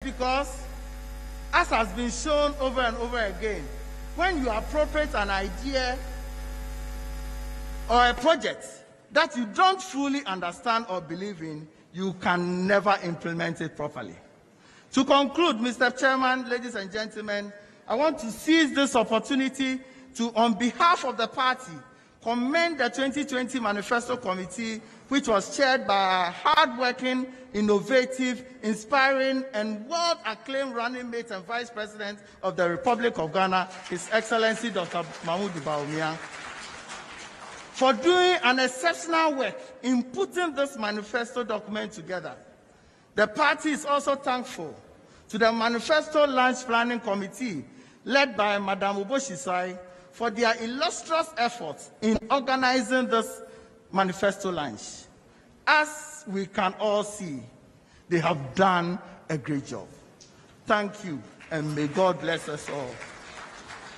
Because, as has been shown over and over again, when you appropriate an idea or a project that you don't fully understand or believe in, you can never implement it properly. To conclude, Mr. Chairman, ladies and gentlemen, I want to seize this opportunity to, on behalf of the party, commend the 2020 Manifesto Committee, which was chaired by a hardworking, innovative, inspiring, and world-acclaimed running mate and Vice President of the Republic of Ghana, His Excellency Dr. Mahmoud Bawumia, for doing an exceptional work in putting this manifesto document together. The party is also thankful to the Manifesto Launch Planning Committee, led by Madam Uboshisai, for their illustrious efforts in organizing this manifesto launch. As we can all see, they have done a great job. Thank you, and may God bless us all.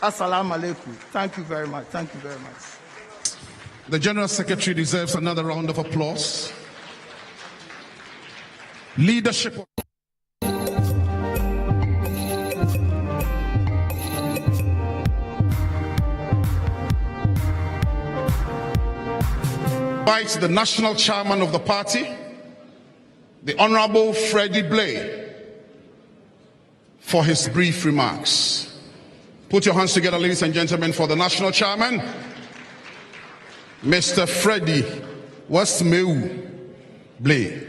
Assalamu alaikum. Thank you very much. Thank you very much. The General Secretary deserves another round of applause. Leadership. Invites the national chairman of the party, the Honorable Freddie Blay, for his brief remarks. Put your hands together, ladies and gentlemen, for the national chairman, Mr. Freddie Westmeu Blay.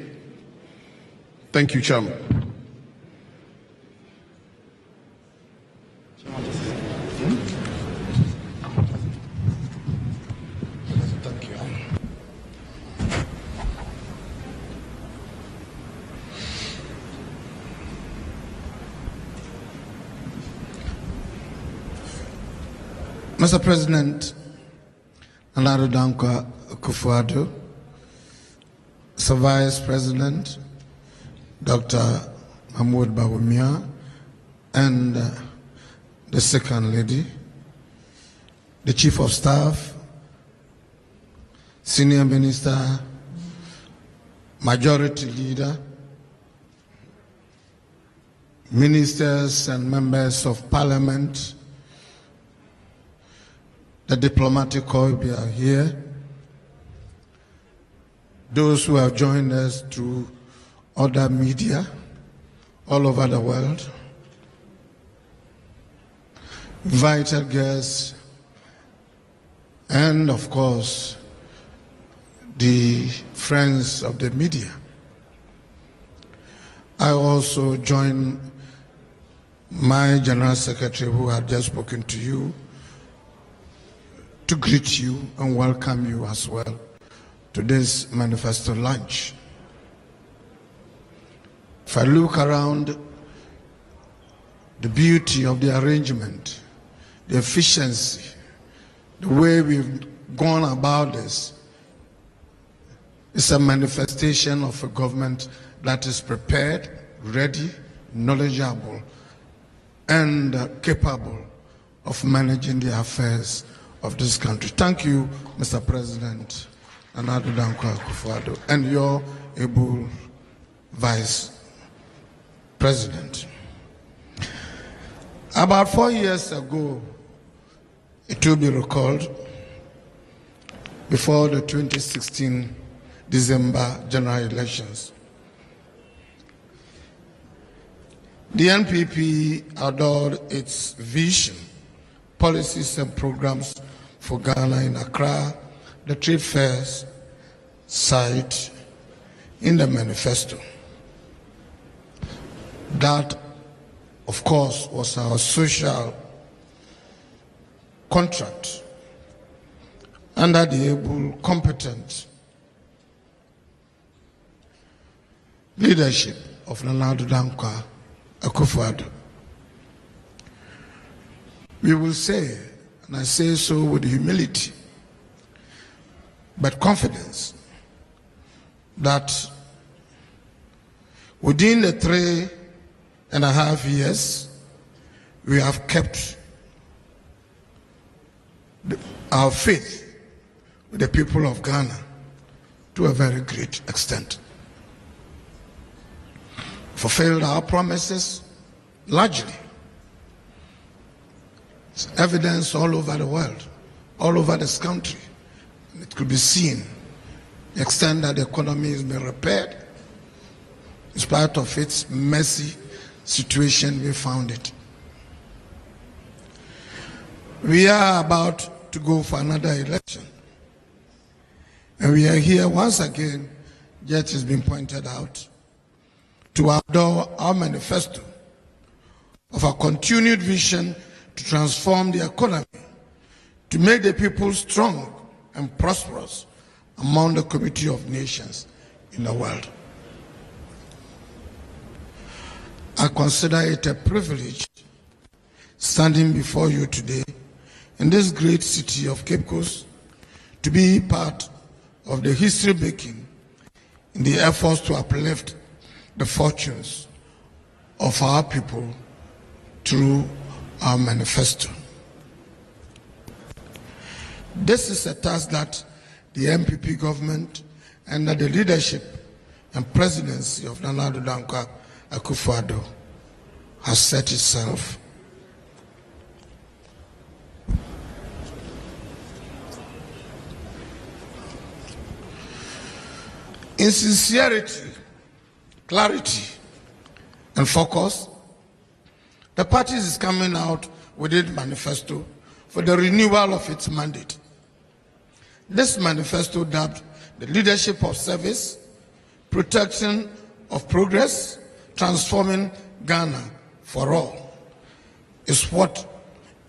Thank you, Chairman. Mr. President, Nana Dankwa Akufo-Addo, Sir Vice President, Dr. Mahmoud Bawumia, and the Second Lady, the Chief of Staff, Senior Minister, Majority Leader, Ministers and Members of Parliament, the diplomatic corps are here, those who have joined us through other media all over the world, invited guests, and of course, the friends of the media. I also join my General Secretary, who had just spoken to you, to greet you and welcome you as well to this manifesto launch. If I look around, the beauty of the arrangement, the efficiency, the way we've gone about this, is a manifestation of a government that is prepared, ready, knowledgeable, and capable of managing the affairs of this country. Thank you, Mr. President, Nana Dankwa Akufo-Addo, and your able Vice President. About 4 years ago, it will be recalled, before the 2016 December general elections, the NPP adored its vision, policies and programs for Ghana in Accra, the trade fairs site in the manifesto. That, of course, was our social contract under the able, competent leadership of Nana Dankwa Akufo-Addo. We will say, and I say so with humility, but confidence, that within the 3.5 years, we have kept our faith with the people of Ghana to a very great extent. fulfilled our promises largely. It's evidence all over the world, all over this country. It could be seen the extent that the economy has been repaired in spite of its messy situation we found it. We are about to go for another election. And we are here once again, yet has been pointed out, to adore our manifesto of a continued vision to transform the economy, to make the people strong and prosperous among the community of nations in the world. I consider it a privilege standing before you today in this great city of Cape Coast to be part of the history making in the efforts to uplift the fortunes of our people through our manifesto. This is a task that the MPP government, under the leadership and presidency of Nana Addo Dankwa Akufo-Addo, has set itself. In sincerity, clarity, and focus, the party is coming out with its manifesto for the renewal of its mandate. This manifesto, dubbed the leadership of service, protection of progress, transforming Ghana for all, is what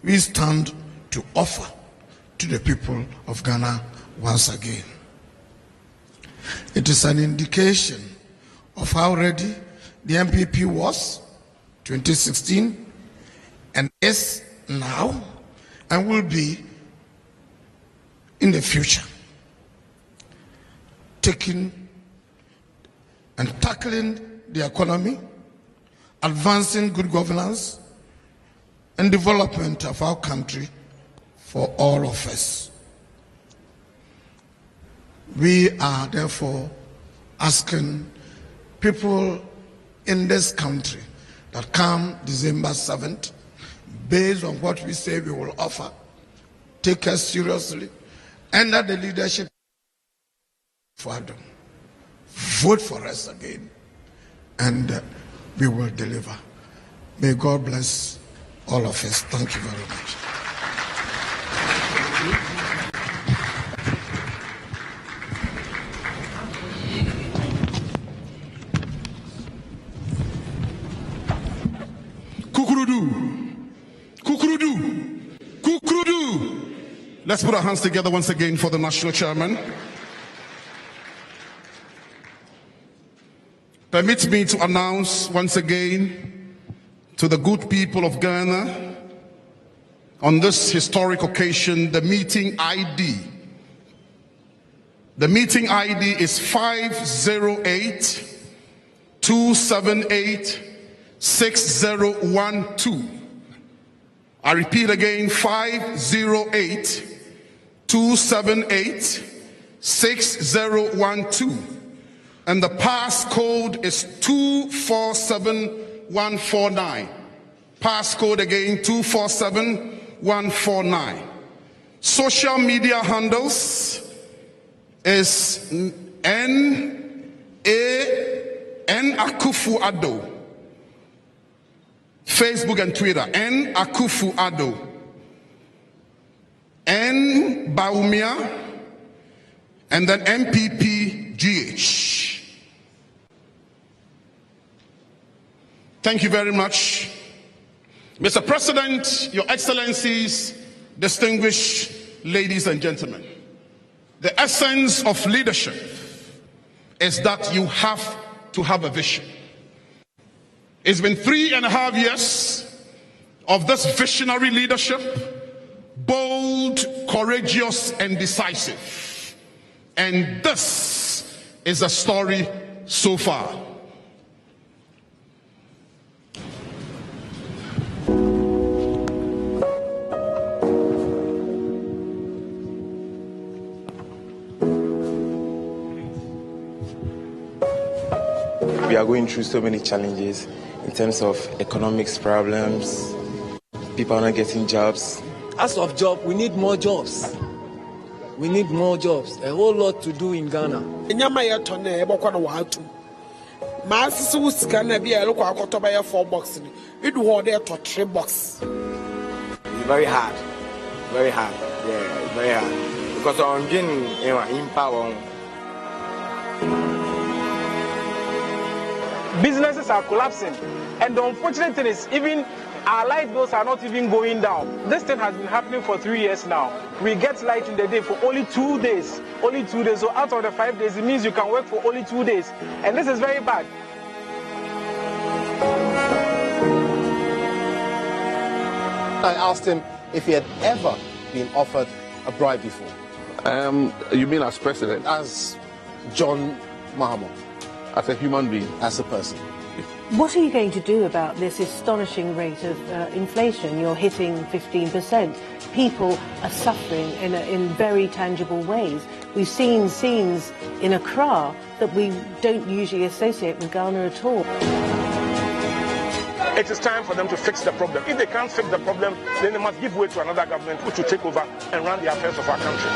we stand to offer to the people of Ghana once again. It is an indication of how ready the MPP was 2016 and is now and will be in the future, taking and tackling the economy, advancing good governance and development of our country for all of us. We are therefore asking people in this country that come December 7th, based on what we say we will offer, take us seriously, under the leadership of Addo. Vote for us again, and we will deliver. May God bless all of us. Thank you very much. Let's put our hands together once again for the national chairman. Permit me to announce once again to the good people of Ghana on this historic occasion the meeting ID. The meeting ID is 508-278-6012. I repeat again, 508-278-6012. And the pass code is 247149. Pass code again, 247149. Social media handles is N Akufo-Addo. Facebook and Twitter, N Akufo-Addo. N Baumia, and then MPPGH. Thank you very much. Mr. President, Your Excellencies, distinguished ladies and gentlemen, the essence of leadership is that you have to have a vision. It's been 3.5 years of this visionary leadership, bold, courageous, and decisive. And this is the story so far. We are going through so many challenges in terms of economics problems. People are not getting jobs. As of job, we need more jobs. We need more jobs. A whole lot to do in Ghana. It's very hard. Very hard. Yeah, very hard. Because I'm getting in power. Businesses are collapsing, and the unfortunate thing is even our light bills are not even going down. This thing has been happening for 3 years now. We get light in the day for only 2 days. Only 2 days. So out of the 5 days, it means you can work for only 2 days. And this is very bad. I asked him if he had ever been offered a bribe before. You mean as president? As John Mahama. As a human being? As a person. What are you going to do about this astonishing rate of inflation? You're hitting 15%. People are suffering in very tangible ways. We've seen scenes in Accra that we don't usually associate with Ghana at all. It is time for them to fix the problem. If they can't fix the problem, then they must give way to another government which will take over and run the affairs of our country.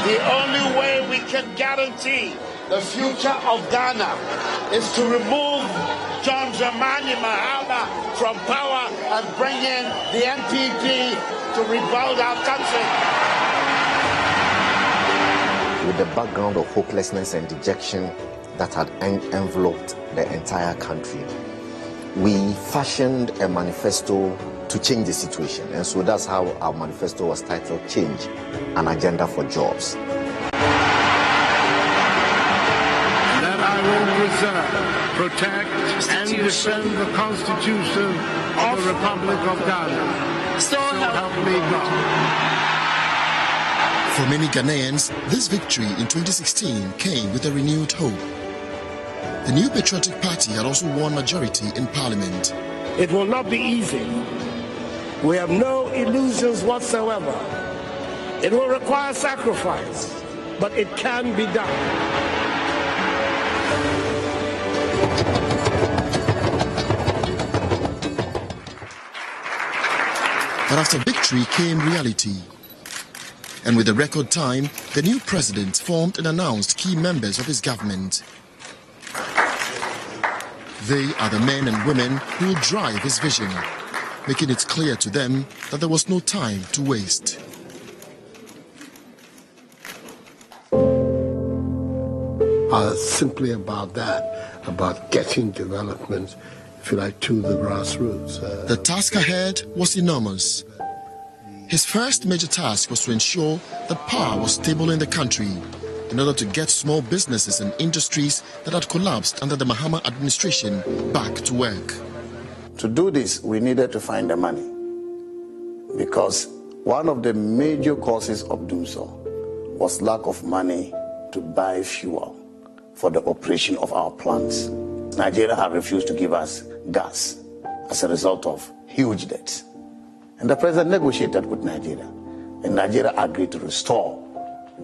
The only way we can guarantee the future of Ghana is to remove John Dramani Mahama from power and bring in the NPP to rebuild our country. With the background of hopelessness and dejection that had enveloped the entire country, we fashioned a manifesto to change the situation. And so that's how our manifesto was titled Change, an Agenda for Jobs. That I will preserve, protect, and defend the Constitution of the Republic of Ghana. So help me God. For many Ghanaians, this victory in 2016 came with a renewed hope. The new Patriotic Party had also won majority in Parliament. It will not be easy. We have no illusions whatsoever. It will require sacrifice, but it can be done. But after victory came reality. And with a record time, the new president formed and announced key members of his government. They are the men and women who will drive his vision, making it clear to them that there was no time to waste. Simply about that, about getting development, if you like, to the grassroots. The task ahead was enormous. His first major task was to ensure that power was stable in the country in order to get small businesses and industries that had collapsed under the Mahama administration back to work. To do this, we needed to find the money, because one of the major causes of doing so was lack of money to buy fuel for the operation of our plants. Nigeria had refused to give us gas as a result of huge debts. And the president negotiated with Nigeria, and Nigeria agreed to restore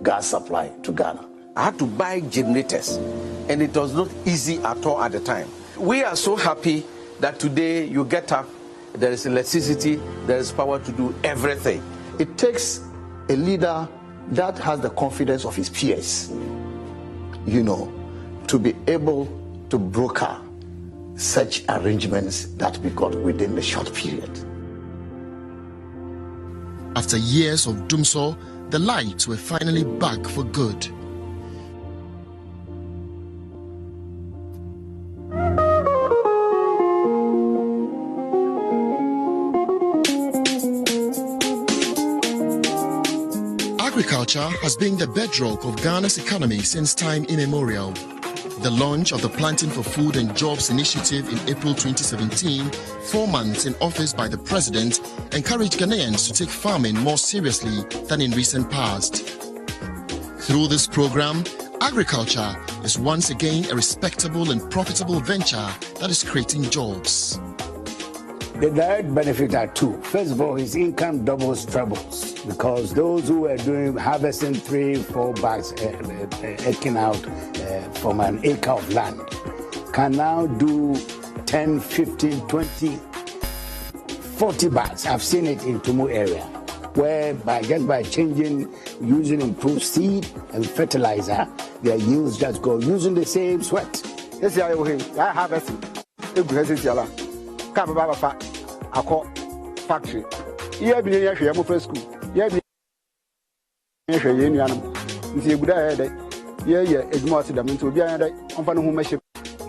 gas supply to Ghana. I had to buy generators, and it was not easy at all at the time. We are so happy that today you get up, there is electricity, there is power to do everything. It takes a leader that has the confidence of his peers, to be able to broker such arrangements that we got within the short period. After years of doomsday, the lights were finally back for good. Agriculture has been the bedrock of Ghana's economy since time immemorial. The launch of the Planting for Food and Jobs initiative in April 2017, 4 months in office by the president, encouraged Ghanaians to take farming more seriously than in recent past. Through this program, agriculture is once again a respectable and profitable venture that is creating jobs. The direct benefits are two. First of all, his income doubles, trebles. because those who were harvesting 3-4 bags eking out from an acre of land can now do 10, 15, 20, 40 bags. I've seen it in Tumu area, where just by using improved seed and fertilizer, their yields just go using the same sweat. Yes, I harvest. Factory. Yeah, be here for school. Yeah, be here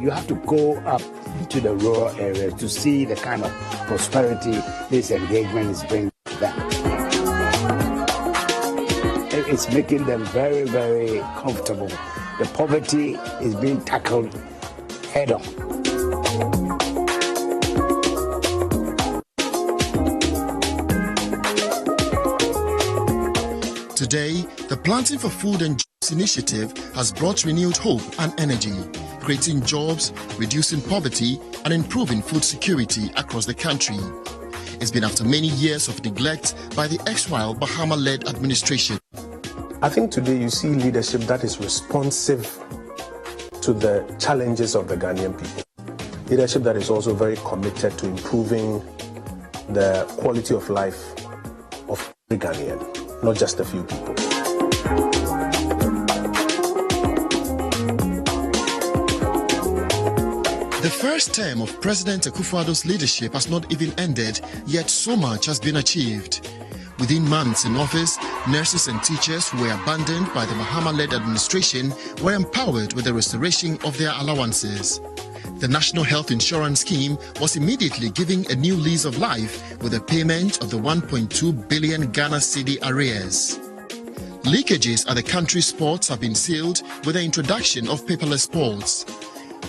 You have to go up to the rural areas to see the kind of prosperity this engagement is bringing to them. It's making them very, very comfortable. The poverty is being tackled head on. Today, the Planting for Food and Jobs initiative has brought renewed hope and energy, creating jobs, reducing poverty, and improving food security across the country. It's been after many years of neglect by the erstwhile Bahama-led administration. I think today you see leadership that is responsive to the challenges of the Ghanaian people. Leadership that is also very committed to improving the quality of life of every Ghanaian, not just a few people. The first term of President Akufo-Addo's leadership has not even ended, yet so much has been achieved. Within months in office, nurses and teachers who were abandoned by the Mahama-led administration were empowered with the restoration of their allowances. The National Health Insurance Scheme was immediately giving a new lease of life with the payment of the 1.2 billion Ghana Citi arrears. Leakages at the country's ports have been sealed with the introduction of paperless ports.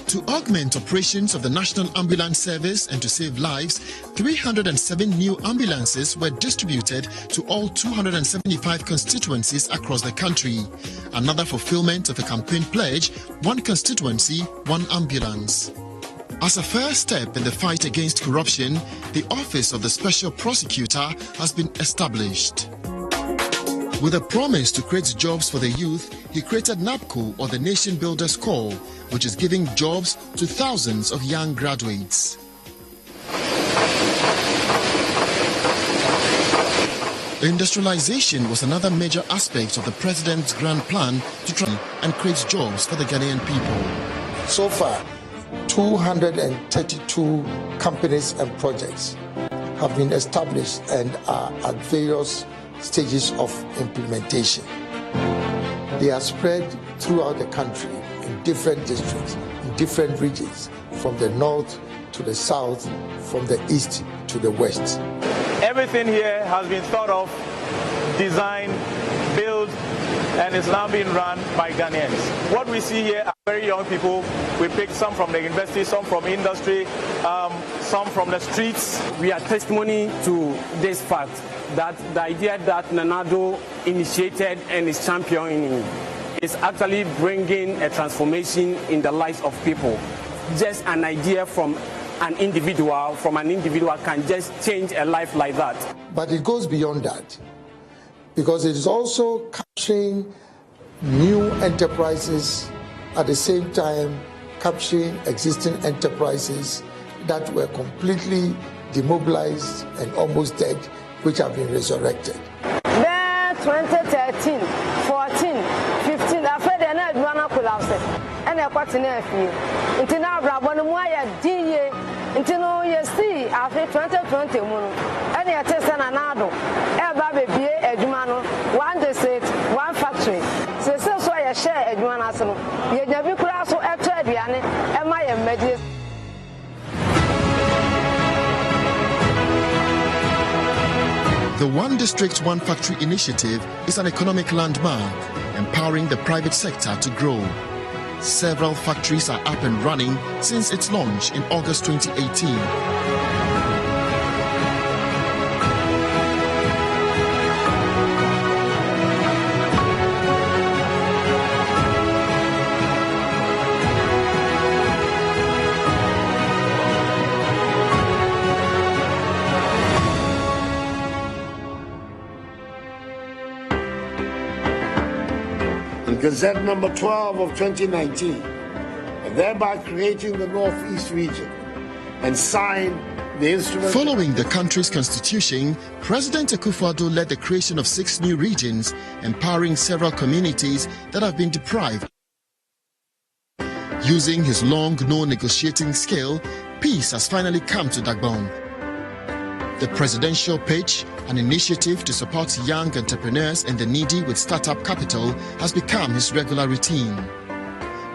To augment operations of the National Ambulance Service and to save lives, 307 new ambulances were distributed to all 275 constituencies across the country. Another fulfillment of a campaign pledge, one constituency, one ambulance. As a first step in the fight against corruption, the Office of the Special Prosecutor has been established. With a promise to create jobs for the youth, he created NAPCO, or the Nation Builders Corps, which is giving jobs to thousands of young graduates. Industrialization was another major aspect of the president's grand plan to try and create jobs for the Ghanaian people. So far, 232 companies and projects have been established and are at various stages of implementation. They are spread throughout the country in different districts, in different regions, from the north to the south, from the east to the west. Everything here has been thought of, designed, built, and is now being run by Ghanaians. What we see here are very young people. We picked some from the university, some from industry, some from the streets. We are testimony to this fact that the idea that Nanado initiated and is championing is actually bringing a transformation in the lives of people. Just an idea from an individual can just change a life like that. But it goes beyond that, because it is also capturing new enterprises, at the same time capturing existing enterprises that were completely demobilized and almost dead, which have been resurrected. There, 2013, 14, 15, I've heard an Edwana collapse, and I got in a few. Until now, Rabonamoya, DA, until you see, after 2020, and you test an anado, Baby, Edumano, one district, one factory. So, I share Edwana, you never could also enter Diane, and my immediate. The One District, One Factory initiative is an economic landmark, empowering the private sector to grow. Several factories are up and running since its launch in August 2018. Gazette number 12 of 2019, and thereby creating the Northeast region, and signed the instrument. Following the country's constitution, President Akufo-Addo led the creation of 6 new regions, empowering several communities that have been deprived. Using his long-known negotiating skill, peace has finally come to Dagbon. The presidential pitch, an initiative to support young entrepreneurs and the needy with startup capital, has become his regular routine.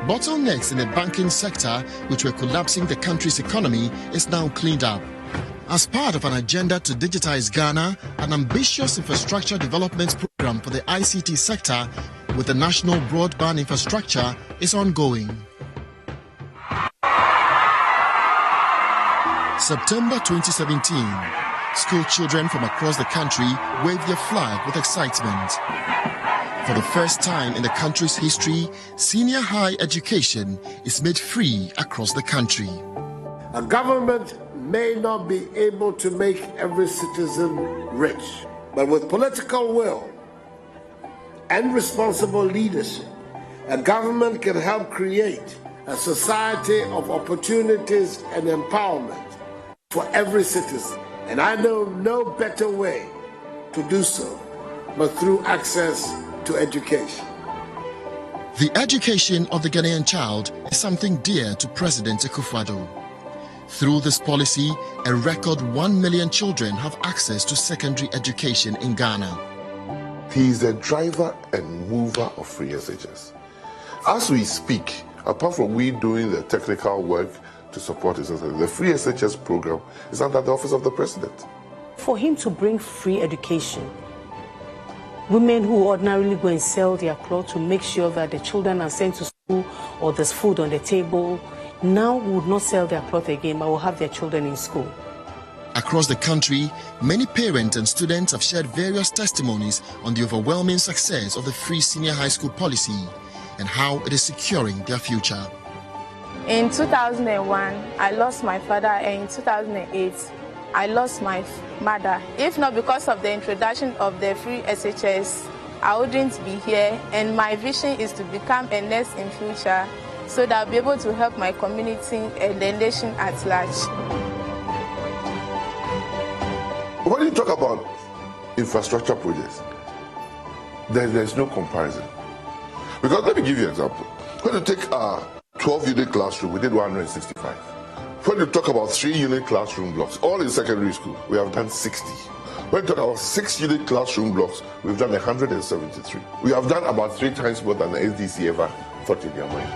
Bottlenecks in the banking sector, which were collapsing the country's economy, is now cleaned up. As part of an agenda to digitize Ghana, an ambitious infrastructure development program for the ICT sector with the national broadband infrastructure is ongoing. September 2017, school children from across the country waved their flag with excitement. For the first time in the country's history, senior high education is made free across the country. A government may not be able to make every citizen rich, but with political will and responsible leadership, a government can help create a society of opportunities and empowerment for every citizen. And I know no better way to do so but through access to education. The education of the Ghanaian child is something dear to President Akufo-Addo. Through this policy, a record 1 million children have access to secondary education in Ghana. He is the driver and mover of free SHS. As we speak, apart from we doing the technical work to support his SHS, the free SHS program is under the office of the president. For him to bring free education, women who ordinarily go and sell their clothes to make sure that the children are sent to school or there's food on the table, now would not sell their clothes again but will have their children in school. Across the country, many parents and students have shared various testimonies on the overwhelming success of the free senior high school policy and how it is securing their future. In 2001, I lost my father, and in 2008, I lost my mother. If not because of the introduction of the free SHS, I wouldn't be here, and my vision is to become a nurse in future so that I'll be able to help my community and the nation at large. When you talk about infrastructure projects, there's no comparison. Because let me give you an example. When you take a 12-unit classroom, we did 165. When you talk about 3-unit classroom blocks, all in secondary school, we have done 60. When you talk about 6-unit classroom blocks, we've done 173. We have done about 3 times more than the SDC ever thought in their mind.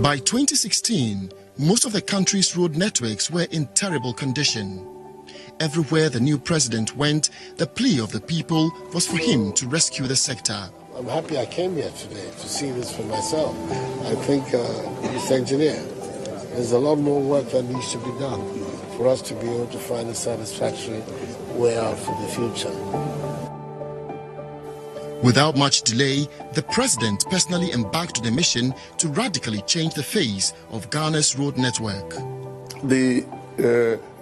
By 2016, most of the country's road networks were in terrible condition. Everywhere the new president went, the plea of the people was for him to rescue the sector. I'm happy I came here today to see this for myself. I think, Mr. Engineer, there's a lot more work that needs to be done for us to be able to find a satisfactory way out for the future. Without much delay, the president personally embarked on a mission to radically change the face of Ghana's road network. The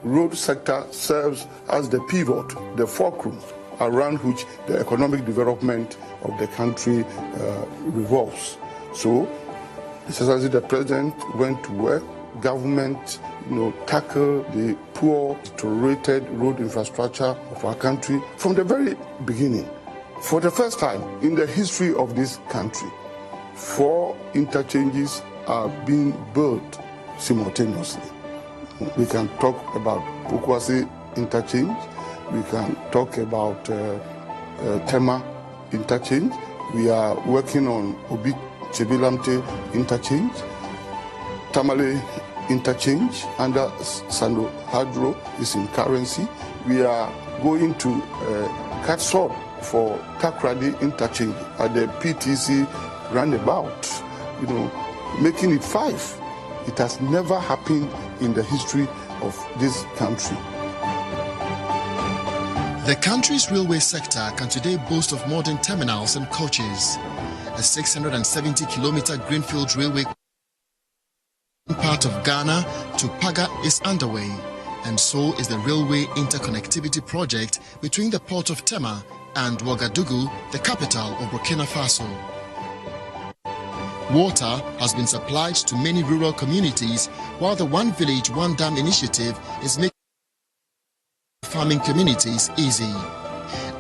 road sector serves as the pivot, the fulcrum around which the economic development of the country revolves. So, essentially, the president went to work, government, tackle the poor, deteriorated road infrastructure of our country from the very beginning. For the first time in the history of this country, 4 interchanges are being built simultaneously. We can talk about Pokwasi interchange, we can talk about Tema interchange, we are working on Obi Chebilamte interchange, Tamale interchange under Sando Hadro is in currency. We are going to Katsor for Takrady interchange at the PTC roundabout, making it 5. It has never happened in the history of this country. The country's railway sector can today boast of modern terminals and coaches. A 670-kilometer greenfield railway port of Ghana to Paga is underway, and so is the railway interconnectivity project between the port of Tema and Ouagadougou, the capital of Burkina Faso. Water has been supplied to many rural communities, while the One Village, One Dam initiative is making farming communities easy.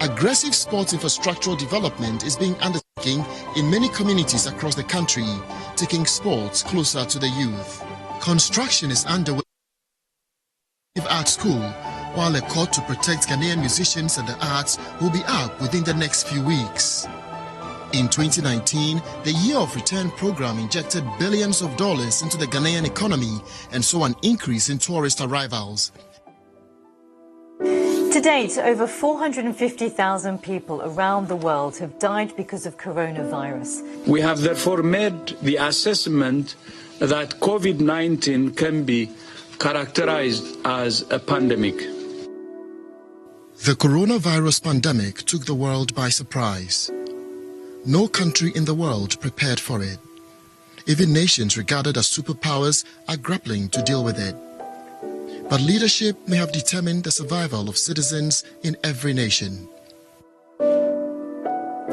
Aggressive sports infrastructural development is being undertaken in many communities across the country, taking sports closer to the youth. Construction is underway at Art School, while a court to protect Ghanaian musicians and the arts will be up within the next few weeks. In 2019, the Year of Return program injected billions of dollars into the Ghanaian economy and saw an increase in tourist arrivals. To date, over 450,000 people around the world have died because of coronavirus. We have therefore made the assessment that COVID-19 can be characterized as a pandemic. The coronavirus pandemic took the world by surprise. No country in the world prepared for it. Even nations regarded as superpowers are grappling to deal with it. But leadership may have determined the survival of citizens in every nation.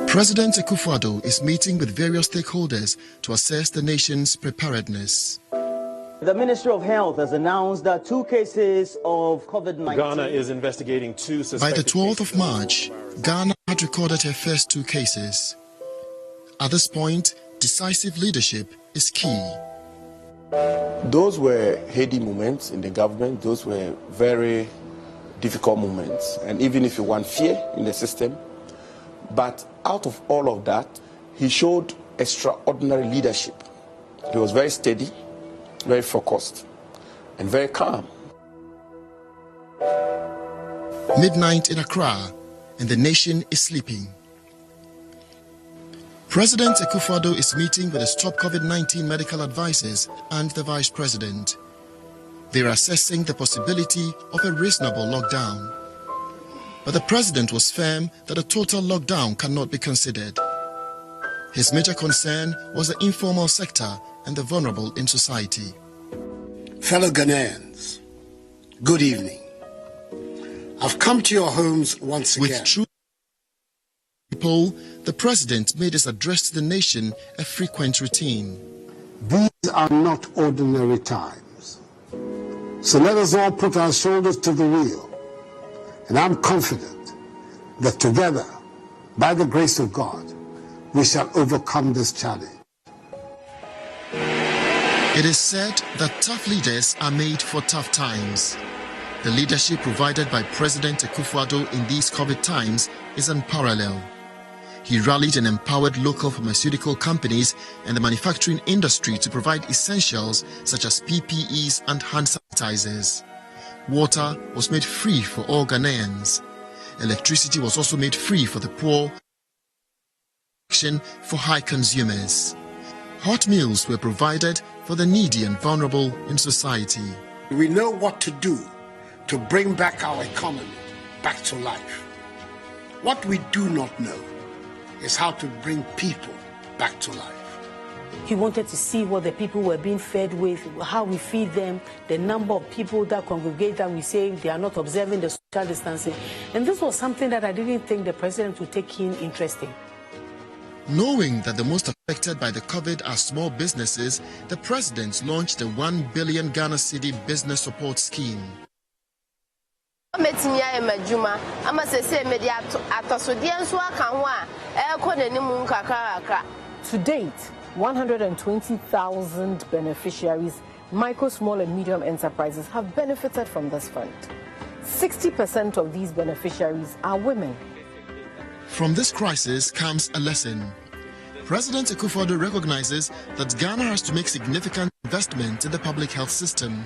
President Akufo-Addo is meeting with various stakeholders to assess the nation's preparedness. The Ministry of Health has announced that 2 cases of COVID-19. Ghana is investigating 2 suspected. By the 12th of March, Ghana had recorded her first 2 cases. At this point, decisive leadership is key. Those were heady moments in the government. Those were very difficult moments. And even if you want fear in the system, but out of all of that, he showed extraordinary leadership. He was very steady, very focused, and very calm. Midnight in Accra, and the nation is sleeping. President Akufo-Addo is meeting with his top COVID-19 medical advisors and the Vice President. They are assessing the possibility of a reasonable lockdown. But the President was firm that a total lockdown cannot be considered. His major concern was the informal sector and the vulnerable in society. Fellow Ghanaians, good evening. I've come to your homes once again. With true people, the President made his address to the nation a frequent routine. These are not ordinary times. So let us all put our shoulders to the wheel. And I'm confident that together, by the grace of God, we shall overcome this challenge. It is said that tough leaders are made for tough times. The leadership provided by President Akufo-Addo in these COVID times is unparalleled. He rallied and empowered local pharmaceutical companies and the manufacturing industry to provide essentials such as PPEs and hand sanitizers. Water was made free for all Ghanaians. Electricity was also made free for the poor for high consumers. Hot meals were provided for the needy and vulnerable in society. We know what to do to bring back our economy back to life. What we do not know is how to bring people back to life. He wanted to see what the people were being fed with, how we feed them, the number of people that congregate that we say they are not observing the social distancing. And this was something that I didn't think the president would take keen interest in. Knowing that the most affected by the COVID are small businesses, the president launched the 1 billion Ghana Citi business support scheme. To date, 120,000 beneficiaries, micro, small and medium enterprises have benefited from this fund. 60% of these beneficiaries are women. From this crisis comes a lesson. President Akufo-Addo recognizes that Ghana has to make significant investment in the public health system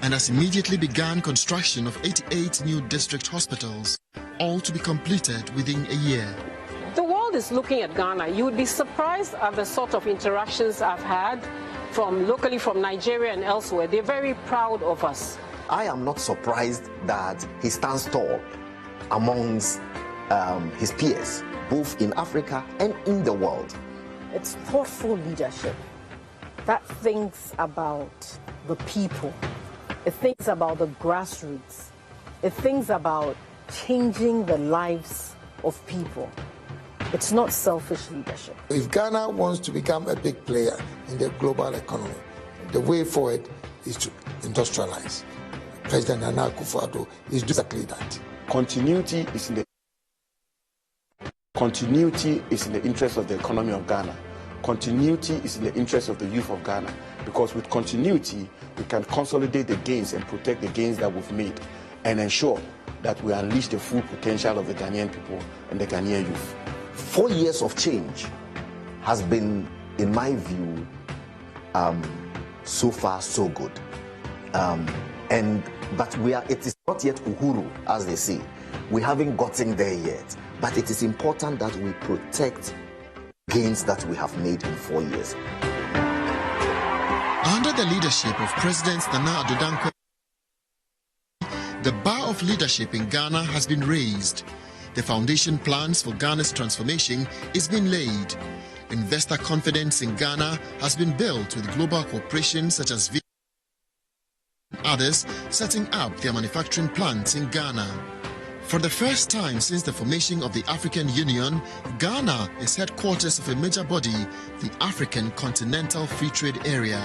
and has immediately begun construction of 88 new district hospitals, all to be completed within a year. The world is looking at Ghana. You would be surprised at the sort of interactions I've had from locally from Nigeria and elsewhere. They're very proud of us. I am not surprised that he stands tall amongst his peers, both in Africa and in the world. It's thoughtful leadership that thinks about the people. It thinks about the grassroots. It thinks about changing the lives of people. It's not selfish leadership. If Ghana wants to become a big player in the global economy, the way forward is to industrialize. President Nana Akufo-Addo is doing exactly that. Continuity is in the interest of the economy of Ghana. Continuity is in the interest of the youth of Ghana, because with continuity, we can consolidate the gains and protect the gains that we've made and ensure that we unleash the full potential of the Ghanaian people and the Ghanaian youth. 4 years of change has been, in my view, so far so good. But it is not yet uhuru, as they say. We haven't gotten there yet. But it is important that we protect gains that we have made in 4 years. Under the leadership of President Nana Addo Dankwa, the bar of leadership in Ghana has been raised. The foundation plans for Ghana's transformation is being laid. Investor confidence in Ghana has been built with global corporations such as and others setting up their manufacturing plants in Ghana. For the first time since the formation of the African Union, Ghana is headquarters of a major body, the African Continental Free Trade Area.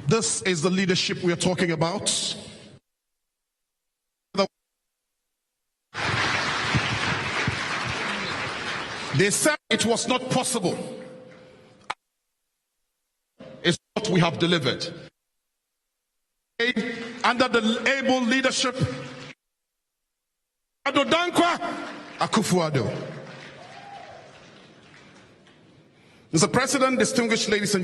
This is the leadership we are talking about. They said it was not possible. It's what we have delivered. Under the able leadership of Godfred Akufo-Addo. Mr. President, distinguished ladies and